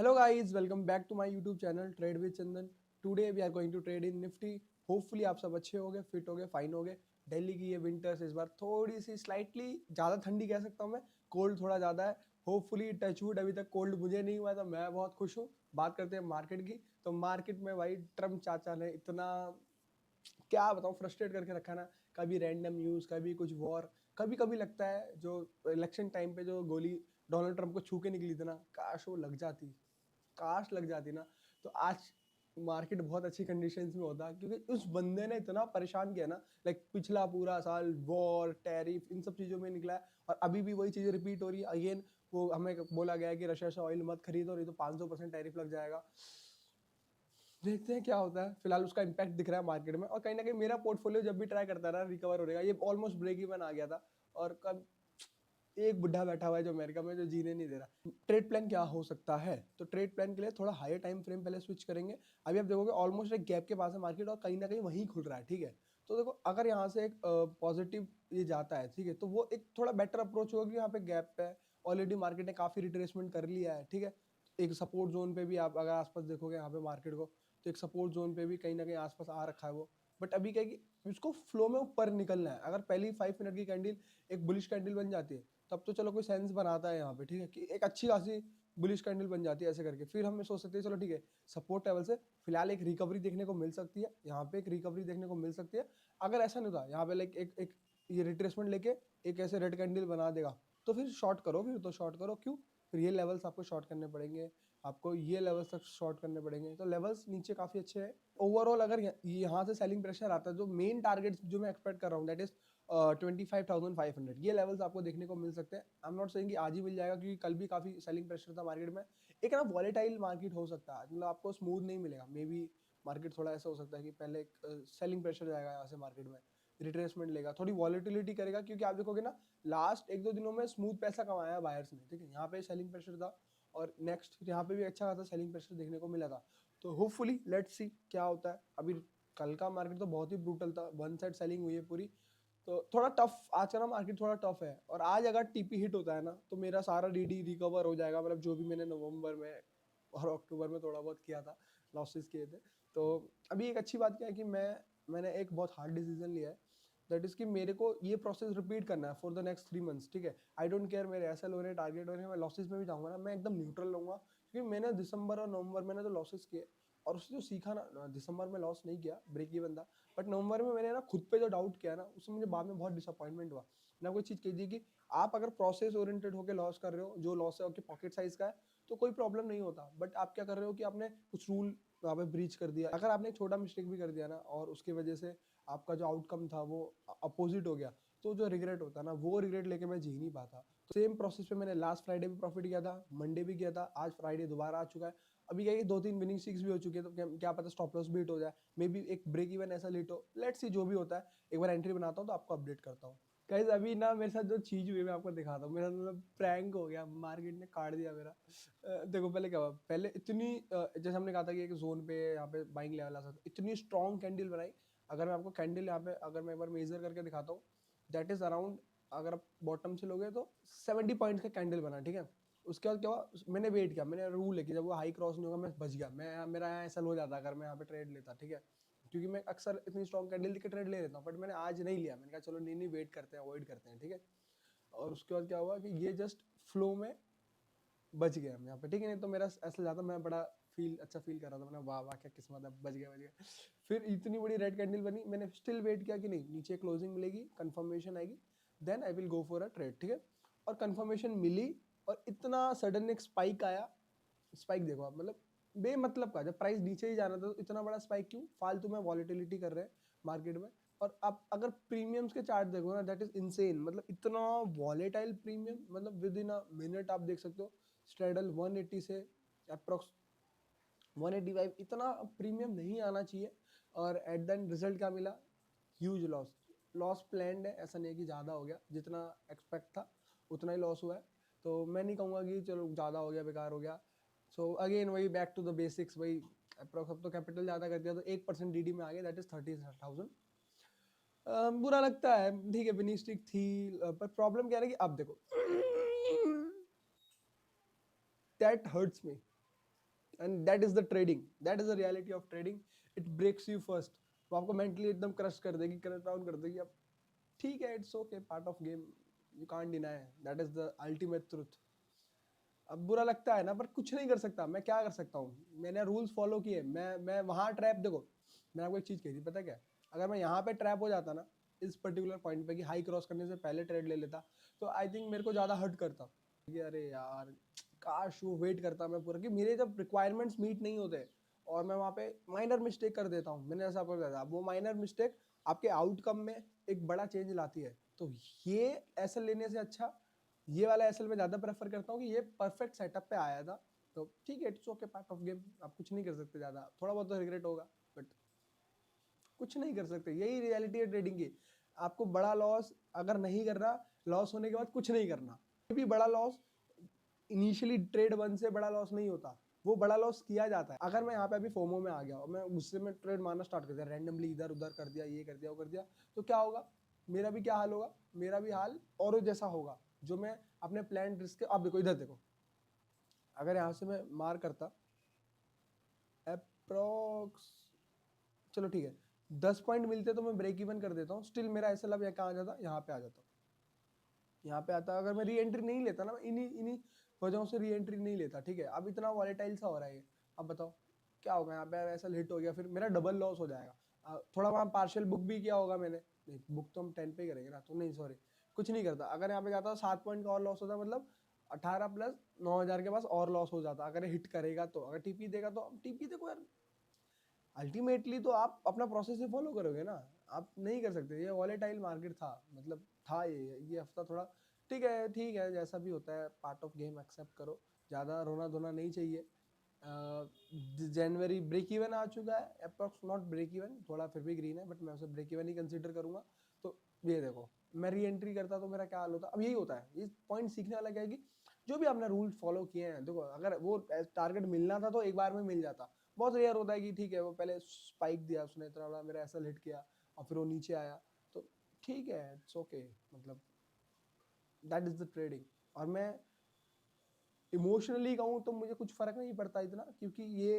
Hello guys, welcome back to my YouTube channel Trade with Chandan. Today we are going to trade in Nifty. Hopefully आप सब अच्छे होगे, fit होगे, fine होगे. दिल्ली की ये विंटर्स इस बार थोड़ी सी स्लाइटली ज़्यादा ठंडी कह सकता हूँ मैं. कोल्ड थोड़ा ज़्यादा है. होपफुली टचवुड अभी तक कोल्ड मुझे नहीं हुआ तो मैं बहुत खुश हूँ. बात करते हैं मार्केट की. तो मार्केट में भाई ट्रम्प चाचा ने इतना क्या बताऊँ फ्रस्ट्रेट करके रखा ना. कभी रैंडम न्यूज़, कभी कुछ वॉर. कभी कभी लगता है जो इलेक्शन टाइम पे जो गोली डोनाल्ड ट्रंप को छू के निकली थी ना, काश वो लग जाती. काश लग जाती ना, तो आज मार्केट बहुत अच्छी कंडीशंस में होता, क्योंकि उस बंदे ने इतना परेशान किया ना. लाइक पिछला पूरा साल वॉर, टैरिफ, इन सब चीज़ों में निकला है और अभी भी वही चीज़ें रिपीट हो रही है अगेन. वो हमें बोला गया है कि रशिया से ऑयल मत खरीदो, नहीं तो 500% टैरिफ लग जाएगा. देखते हैं क्या होता है. फिलहाल उसका इम्पैक्ट दिख रहा है मार्केट में, और कहीं ना कहीं मेरा पोर्टफोलियो जब भी ट्राई करता रहा रिकवर होने का, ये ऑलमोस्ट ब्रेक इवन आ गया था. और कब एक बुढ़ा बैठा हुआ है जो अमेरिका में, जो जीने नहीं दे रहा. ट्रेड प्लान क्या हो सकता है? तो ट्रेड प्लान के लिए थोड़ा हायर टाइम फ्रेम पहले स्विच करेंगे. अभी आप देखोगे ऑलमोस्ट एक गैप के पास है मार्केट और कहीं ना कहीं वहीं खुल रहा है. ठीक है, तो देखो अगर यहाँ से एक पॉजिटिव ये जाता है, ठीक है, तो वो एक थोड़ा बेटर अप्रोच होगा कि यहाँ पे गैप पे ऑलरेडी मार्केट ने काफ़ी रिट्रेसमेंट कर लिया है. ठीक है, एक सपोर्ट जोन पे भी आप अगर आसपास देखोगे यहाँ पे मार्केट को, तो एक सपोर्ट जोन पे भी कहीं ना कहीं आसपास आ रखा है वो. बट अभी क्या है कि उसको फ्लो में ऊपर निकलना है. अगर पहली 5 मिनट की कैंडल एक बुलिश कैंडल बन जाती है, तब तो चलो कोई सेंस बनाता है यहाँ पे. ठीक है, कि एक अच्छी खासी बुलिश कैंडल बन जाती है ऐसे करके, फिर हम सोच सकते हैं चलो ठीक है, सपोर्ट लेवल से फिलहाल एक रिकवरी देखने को मिल सकती है. यहाँ पे एक रिकवरी देखने को मिल सकती है. अगर ऐसा नहीं होता यहाँ पे लाइक एक ये रिट्रेसमेंट लेके एक ऐसे रेड कैंडल बना देगा, तो फिर शॉर्ट करो. फिर तो शॉर्ट करो. क्यों? फिर ये लेवल्स आपको शॉर्ट करने पड़ेंगे, आपको ये लेवल्स तक शॉर्ट करने पड़ेंगे. तो लेवल्स नीचे काफ़ी अच्छे हैं ओवरऑल. अगर यहाँ से सेलिंग प्रेशर आता है, जो मेन टारगेट्स जो मैं एक्सपेक्ट कर रहा हूँ, दैट इज 25,500, ये लेवल्स आपको देखने को मिल सकते हैं. आई एम नॉट सेइंग कि आज ही मिल जाएगा, क्योंकि कल भी काफ़ी सेलिंग प्रेशर था मार्केट में. एक ना वॉलेटाइल मार्केट हो सकता है, मतलब आपको स्मूथ नहीं मिलेगा. मे बी मार्केट थोड़ा ऐसा हो सकता है कि पहले सेलिंग प्रेशर जाएगा यहाँ से मार्केट में, रिट्रेसमेंट लेगा, थोड़ी वॉलेटिलिटी करेगा. क्योंकि आप देखोगे ना, लास्ट 1-2 दिनों में स्मूथ पैसा कमाया है बायर्स ने. ठीक है, यहाँ पे सेलिंग प्रेशर था और नेक्स्ट यहाँ पे भी अच्छा खासा सेलिंग प्रेशर देखने को मिला था. तो होपफुली लेट्स सी क्या होता है. अभी कल का मार्केट तो बहुत ही ब्रूटल था, वन साइड सेलिंग हुई है पूरी. तो थोड़ा टफ आज का ना मार्केट, थोड़ा टफ है. और आज अगर टीपी हिट होता है ना, तो मेरा सारा डीडी रिकवर हो जाएगा. मतलब जो भी मैंने नवंबर में और अक्टूबर में थोड़ा बहुत किया था, लॉसेस किए थे. तो अभी एक अच्छी बात क्या है कि मैंने एक बहुत हार्ड डिसीजन लिया है. दैट इज कि मेरे को ये प्रोसेस रिपीट करना है फॉर द नेक्स्ट 3 मंथ्स. ठीक है, आई डोंट केयर मेरे एसएल हो रहे हैं, टारगेट हो रहे हैं, मैं लॉसेस में भी जाऊंगा ना, मैं एकदम न्यूट्रल रहूंगा. क्योंकि मैंने दिसंबर और नवंबर में ना तो लॉसेस किए, और उससे जो सीखा ना, दिसंबर में लॉस नहीं किया, ब्रेक इवन था. बट नवंबर में मैंने ना खुद पे जो डाउट किया ना, उससे मुझे बाद में बहुत डिसअपॉइंटमेंट हुआ. मैंने आपको चीज़ कही थी कि आप अगर प्रोसेस ओरिएंटेड होकर लॉस कर रहे हो, जो लॉस है आपके पॉकेट साइज का है, तो कोई प्रॉब्लम नहीं होता. बट आप क्या कर रहे हो कि आपने कुछ रूल वहाँ पे ब्रीच कर दिया. अगर आपने एक छोटा मिस्टेक भी कर दिया ना, और उसकी वजह से आपका जो आउटकम था वो अपोजिट हो गया, तो जो रिग्रेट होता है ना, वो रिग्रेट लेके मैं जी नहीं पाता. तो सेम प्रोसेस पे मैंने लास्ट फ्राइडे भी प्रॉफिट किया था, मंडे भी किया था, आज फ्राइडे दोबारा आ चुका है. अभी क्या 2-3 विनिंग स्ट्रीक्स भी हो चुकी है, तो क्या पता स्टॉप लॉस भी हिट हो जाए, मे बी एक ब्रेक इवन ऐसा लेट हो. लेट्स सी जो भी होता है, एक बार एंट्री बनाता हूँ तो आपको अपडेट करता हूँ. गाइस अभी ना मेरे साथ जो चीज हुई मैं आपको दिखाता हूँ. मेरा मतलब प्रैंक हो गया, मार्केट ने काट दिया मेरा. देखो पहले क्या हुआ, पहले इतनी जैसे हमने कहा था कि एक जोन पे यहाँ पे बाइंग लेवल आ सकता है, इतनी स्ट्रॉन्ग कैंडल बनाई. अगर मैं आपको कैंडल यहाँ पे अगर मैं एक बार मेजर करके दिखाता हूँ, दैट इज अराउंड, अगर आप बॉटम से लोगे तो 70 पॉइंट्स का कैंडल बना. ठीक है, उसके बाद क्या हुआ, मैंने वेट किया, मैंने रूल है कि जब वो हाई क्रॉस नहीं होगा मैं बच गया. मेरा यहाँ ऐसा हो जाता अगर मैं यहाँ पे ट्रेड लेता. ठीक है, क्योंकि मैं अक्सर इतनी स्ट्रॉन्ग कैंडल के ट्रेड ले लेता हूँ, बट मैंने आज नहीं लिया. मैंने कहा चलो नहीं वेट करते हैं, अवॉइड करते हैं. ठीक है, और उसके बाद क्या हुआ कि ये जस्ट फ्लो में बच गया हम यहाँ पे. ठीक है, नहीं तो मेरा ऐसा जाता, मैं बड़ा अच्छा फील कर रहा था. मैंने वाह वाह क्या किस्मत है, बच गया. फिर इतनी बड़ी रेड कैंडल बनी, मैंने स्टिल वेट किया कि नहीं नीचे क्लोजिंग मिलेगी, कंफर्मेशन आएगी, then I will go for a trade. ठीक है, और कंफर्मेशन मिली और इतना सडन एक स्पाइक आया. स्पाइक देखो आप, मतलब बेमतलब का, जब प्राइस नीचे ही जाना था तो इतना बड़ा स्पाइक क्यों, फालतू में वॉलेटिलिटी कर रहे हैं मार्केट में. और आप अगर प्रीमियम्स के चार्ट देखो ना, दैट इज इनसेन. मतलब इतना वॉलेटाइल प्रीमियम, मतलब विद इन अ मिनट आप देख सकते हो स्ट्रेडल 180 से अप्रोक्स 185, इतना प्रीमियम नहीं आना चाहिए. और एट द एंड रिजल्ट क्या मिला, ह्यूज लॉस. लॉस प्लान्ड है, ऐसा नहीं है कि ज़्यादा हो गया, जितना एक्सपेक्ट था उतना ही लॉस हुआ है. तो मैं नहीं कहूँगा कि चलो ज़्यादा हो गया, बेकार हो गया. सो अगेन वही बैक टू द बेसिक्स, वही अप्रोक्स. अब तो कैपिटल ज़्यादा कर दिया तो 1% डी में आ गया, दैट इज 30,000. बुरा लगता है. ठीक है, विनिंग स्ट्रीक थी, पर प्रॉब्लम क्या है कि अब देखो, that hurts me. And that is the trading, that is the reality of trading. It breaks you first. वो आपको मेंटली एकदम क्रश कर देगी, क्रश डाउन कर देगी. अब ठीक है, it's okay, part of game, you can't deny, that is the ultimate truth. अब बुरा लगता है ना, पर कुछ नहीं कर सकता. मैं क्या कर सकता हूँ, मैंने रूल्स फॉलो किए. मैं वहाँ ट्रैप, देखो मैंने आपको एक चीज़ कही थी, पता क्या, अगर मैं यहाँ पे ट्रैप हो जाता ना इस पर्टिकुलर पॉइंट पे कि हाई क्रॉस करने से पहले ट्रेड ले लेता, तो आई थिंक मेरे को ज़्यादा हर्ट करता कि अरे यार काश वो वेट करता मैं पूरा, कि मेरे जब रिक्वायरमेंट्स मीट नहीं होते और मैं वहाँ पे माइनर मिस्टेक कर देता हूँ. मैंने ऐसा कर था, वो माइनर मिस्टेक आपके आउटकम में एक बड़ा चेंज लाती है. तो ये ऐसा लेने से अच्छा ये वाला एसएल में ज़्यादा प्रेफर करता हूँ कि ये परफेक्ट सेटअप पे आया था. तो ठीक है, it's okay, part of game, आप कुछ नहीं कर सकते ज़्यादा. थोड़ा बहुत तो रिग्रेट होगा, बट कुछ नहीं कर सकते. यही रियलिटी है ट्रेडिंग की. आपको बड़ा लॉस अगर नहीं करना, लॉस होने के बाद कुछ नहीं करना. भी बड़ा लॉस इनिशियली ट्रेड वन से बड़ा लॉस नहीं होता, वो बड़ा लॉस किया जाता है. अगर मैं यहाँ पे अभी फोमो में आ गया और मैं गुस्से में ट्रेड मारना स्टार्ट कर दिया, रैंडमली इधर उधर कर दिया, ये कर दिया, वो कर दिया, तो क्या होगा, मेरा भी क्या हाल होगा, मेरा भी हाल और जैसा होगा. जो मैं अपने प्लान रिस्क, आप देखो इधर देखो, अगर यहाँ से मैं मार करता अप्रोक्स, चलो ठीक है 10 पॉइंट मिलते तो मैं ब्रेक इवन कर देता हूँ, स्टिल मेरा ऐसा लब कहाँ आ जाता, यहाँ पे आ जाता. यहाँ पे आता अगर मैं री एंट्री नहीं लेता ना, इन्हीं इन्हीं वजहों से री एंट्री नहीं लेता. ठीक है, अब इतना वॉलेटाइल सा हो रहा है ये. अब बताओ क्या होगा, यहाँ पे ऐसा हिट हो गया, फिर मेरा डबल लॉस हो जाएगा. थोड़ा वहाँ पार्शियल बुक भी किया होगा मैंने, नहीं बुक तो हम 10 पे करेंगे ना, तो नहीं सॉरी कुछ नहीं करता. अगर यहाँ पे जाता 7 पॉइंट का और लॉस होता, मतलब 18 प्लस 9,000 के पास और लॉस हो जाता अगर हिट करेगा तो. अगर टीपी देगा तो टीपी देखो यार, अल्टीमेटली तो आप अपना प्रोसेस ही फॉलो करोगे ना, आप नहीं कर सकते. ये वॉलेटाइल मार्केट था, मतलब था ये हफ्ता थोड़ा ठीक है जैसा भी होता है, पार्ट ऑफ गेम, एक्सेप्ट करो. ज़्यादा रोना धोना नहीं चाहिए. जनवरी ब्रेक इवन आ चुका है अप्रॉक्स, नॉट ब्रेक इवन, थोड़ा फिर भी ग्रीन है, बट मैं उसे ब्रेक इवन ही कंसिडर करूंगा. तो ये देखो, मैं री एंट्री करता तो मेरा क्या हाल होता. अब यही होता है, ये पॉइंट सीखने वाला क्या है कि जो भी आपने रूल फॉलो किए हैं, देखो अगर वो टारगेट मिलना था तो एक बार में मिल जाता. बहुत रेयर होता है कि ठीक है वो पहले स्पाइक दिया उसने, इतना बड़ा मेरा ऐसा हिट किया और फिर वो नीचे आया, तो ठीक है, इट्स ओके, मतलब दैट इज द ट्रेडिंग. और मैं इमोशनली कहूँ तो मुझे कुछ फर्क नहीं पड़ता इतना, क्योंकि ये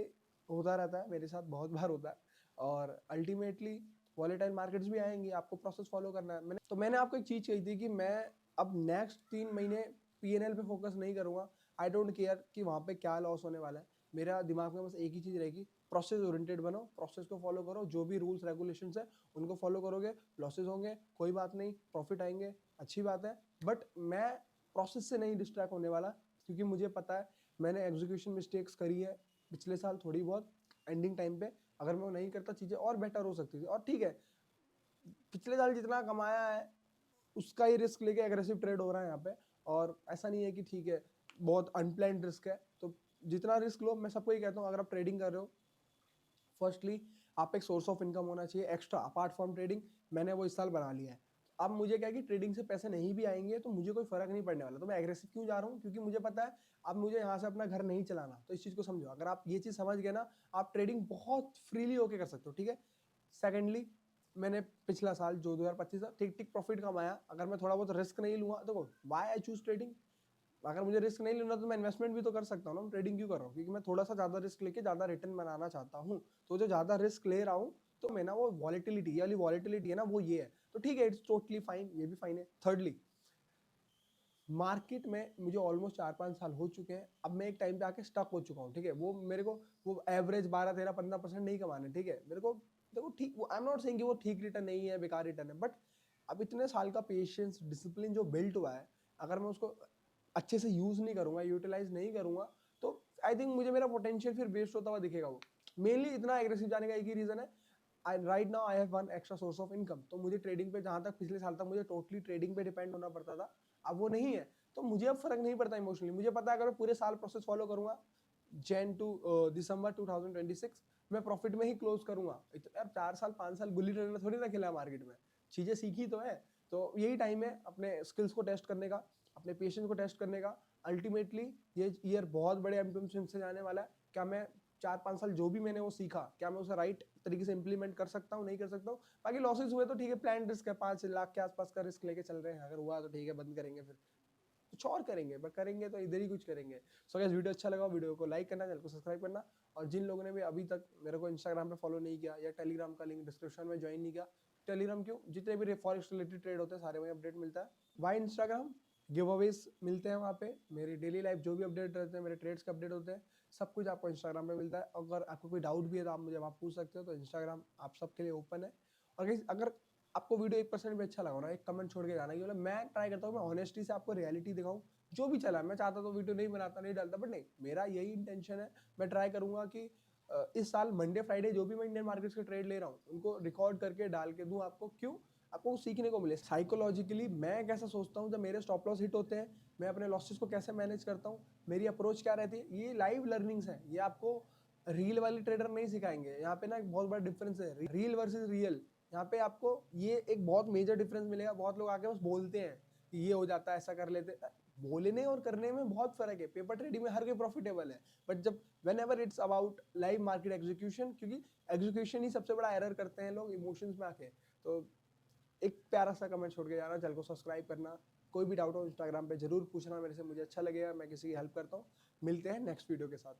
होता रहता है मेरे साथ, बहुत बार होता है. और अल्टीमेटली वॉलेटाइल मार्केट्स भी आएंगे, आपको प्रोसेस फॉलो करना है. मैंने आपको एक चीज़ कही थी कि मैं अब नेक्स्ट 3 महीने पीएनएल पे फोकस नहीं करूंगा. आई डोंट केयर कि वहाँ पे क्या लॉस होने वाला है. मेरा दिमाग में बस एक ही चीज़ रहेगी, प्रोसेस ओरिएंटेड बनो, प्रोसेस को फॉलो करो, जो भी रूल्स रेगुलेशंस है उनको फॉलो करोगे. लॉसेज होंगे कोई बात नहीं, प्रॉफिट आएंगे अच्छी बात है, बट मैं प्रोसेस से नहीं डिस्ट्रैक्ट होने वाला. क्योंकि मुझे पता है मैंने एग्जीक्यूशन मिस्टेक्स करी है पिछले साल थोड़ी बहुत, एंडिंग टाइम पे अगर मैं वो नहीं करता चीज़ें और बेटर हो सकती थी. और ठीक है, पिछले साल जितना कमाया है उसका ही रिस्क लेके एग्रेसिव ट्रेड हो रहा है यहाँ पे. और ऐसा नहीं है कि ठीक है बहुत अनप्लान्ड रिस्क है, तो जितना रिस्क लो, मैं सबको ही कहता हूँ अगर आप ट्रेडिंग कर रहे हो, फर्स्टली आप एक सोर्स ऑफ इनकम होना चाहिए एक्स्ट्रा अपार्ट फ्रॉम ट्रेडिंग. मैंने वो इस साल बना लिया है. अब मुझे क्या है कि ट्रेडिंग से पैसे नहीं भी आएंगे तो मुझे कोई फर्क नहीं पड़ने वाला. तो मैं एग्रेसिव क्यों जा रहा हूँ, क्योंकि मुझे पता है अब मुझे यहाँ से अपना घर नहीं चलाना. तो इस चीज़ को समझो, अगर आप ये चीज़ समझ गए ना, आप ट्रेडिंग बहुत फ्रीली होके कर सकते हो. ठीक है, सेकेंडली मैंने पिछला साल जो 2025 ठीक ठीक प्रॉफिट कमाया. अगर मैं थोड़ा बहुत रिस्क नहीं लूंगा, देखो वाई आई चूज ट्रेडिंग, अगर मुझे रिस्क नहीं लेना तो मैं इन्वेस्टमेंट भी तो कर सकता हूँ ना. ट्रेडिंग क्यों कर रहा हूँ, क्योंकि मैं थोड़ा सा ज़्यादा रिस्क लेके ज़्यादा रिटर्न बनाना चाहता हूँ. तो जो ज़्यादा रिस्क ले रहा हूँ तो मैं ना वो वॉलेटिलिटी, ये वाली वॉलेटिलिटी है ना, वो ये है. तो ठीक है, इट्स टोटली फाइन, ये भी फाइन है. थर्डली, मार्केट में मुझे ऑलमोस्ट 4-5 साल हो चुके हैं. अब मैं एक टाइम पे आके स्टक हो चुका हूँ. ठीक है, वो मेरे को वो एवरेज 12-13-15% नहीं कमाने. ठीक है, मेरे को देखो ठीक, आई एम नॉट सेइंग कि वो ठीक रिटर्न नहीं है, बेकार रिटर्न है, बट अब इतने साल का पेशेंस डिसिप्लिन जो बिल्ट हुआ है, अगर मैं उसको अच्छे से यूज़ नहीं करूँगा, यूटिलाइज नहीं करूँगा, तो आई थिंक मुझे मेरा पोटेंशियल फिर वेस्ट होता हुआ दिखेगा. वो मेनली इतना एग्रेसिव जाने का एक ही रीज़न है, right now I have one extra source of income. तो मुझे ट्रेडिंग पे, जहाँ तक पिछले साल तक मुझे टोटली ट्रेडिंग पे डिपेंड होना पड़ता था, अब वो नहीं है. तो मुझे अब फर्क नहीं पड़ता इमोशनली. मुझे पता है अगर मैं पूरे साल प्रोसेस फॉलो करूंगा, जैन टू दिसंबर 2026 मैं प्रॉफिट में ही क्लोज करूंगा. यार 4 साल 5 साल गुल्ली डंडा थोड़ी ना खेला मार्केट में, चीजें सीखी तो है. तो यही टाइम है अपने स्किल्स को टेस्ट करने का, अपने पेशेंस को टेस्ट करने का. अल्टीमेटली ये ईयर बहुत बड़े एम्बिशन से जाने वाला है. क्या मैं 4-5 साल जो भी मैंने वो सीखा, क्या मैं उसे राइट तरीके से इंप्लीमेंट कर सकता हूँ, नहीं कर सकता हूँ. बाकी लॉसेस हुए तो ठीक है, प्लान रिस्क है, 5 लाख के आसपास का रिस्क लेके चल रहे हैं, अगर हुआ तो ठीक है, बंद करेंगे फिर. कुछ और करेंगे, बट करेंगे तो इधर ही कुछ करेंगे। सो गाइस वीडियो अच्छा लगा, वीडियो को लाइक करना, चैनल को सब्सक्राइब करना, और जिन लोगों ने भी अभी तक मेरे को इंस्टाग्राम पे फॉलो नहीं किया या टेलीग्राम का लिंक डिस्क्रिप्शन में ज्वाइन नहीं किया, टेलीग्राम क्यों, जितने भी फॉरेक्स रिलेटेड ट्रेड होते हैं सारे वहीं अपडेट मिलता है। वाई इंस्टाग्राम गिव अवेज मिलते हैं वहाँ पे, मेरी डेली लाइफ जो भी अपडेट रहते हैं, मेरे ट्रेड्स के अपडेट होते हैं, सब कुछ आपको इंस्टाग्राम पे मिलता है। अगर आपको कोई डाउट भी है तो आप मुझे वहाँ पूछ सकते हो, तो इंस्टाग्राम आप सबके लिए ओपन है। और guys, अगर आपको वीडियो 1% भी अच्छा लगा ना, एक कमेंट छोड़ के जाना कि मतलब मैं ट्राई करता हूँ मैं ऑनेस्टी से आपको रियलिटी दिखाऊं, जो भी चला। मैं चाहता तो वीडियो नहीं बनाता, नहीं डालता, बट नहीं, मेरा यही इंटेंशन है। मैं ट्राई करूंगा कि इस साल मंडे फ्राइडे जो भी मैं इंडियन मार्केट्स के ट्रेड ले रहा हूँ उनको रिकॉर्ड करके डाल के दूं आपको। क्यों? आपको सीखने को मिले साइकोलॉजिकली मैं कैसा सोचता हूँ जब मेरे स्टॉप लॉस हिट होते हैं, मैं अपने लॉसेस को कैसे मैनेज करता हूँ, मेरी अप्रोच क्या रहती है। ये लाइव लर्निंग्स है, ये आपको रील वाली ट्रेडर नहीं सिखाएंगे। यहाँ पे ना एक बहुत बड़ा डिफरेंस है, रील वर्सेस रियल। यहाँ पे आपको ये एक बहुत मेजर डिफरेंस मिलेगा। बहुत लोग आके बस बोलते हैं कि ये हो जाता है, ऐसा कर लेते। बोलने और करने में बहुत फर्क है। पेपर ट्रेडिंग में हर कोई प्रॉफिटेबल है, बट जब when ever its about live market execution, क्योंकि एग्जीक्यूशन ही सबसे बड़ा एरर करते हैं लोग इमोशंस में आके। तो एक प्यारा सा कमेंट छोड़ के जाना, चैनल को सब्सक्राइब करना। कोई भी डाउट हो इंस्टाग्राम पे जरूर पूछना मेरे से, मुझे अच्छा लगेगा, मैं किसी की हेल्प करता हूँ। मिलते हैं नेक्स्ट वीडियो के साथ।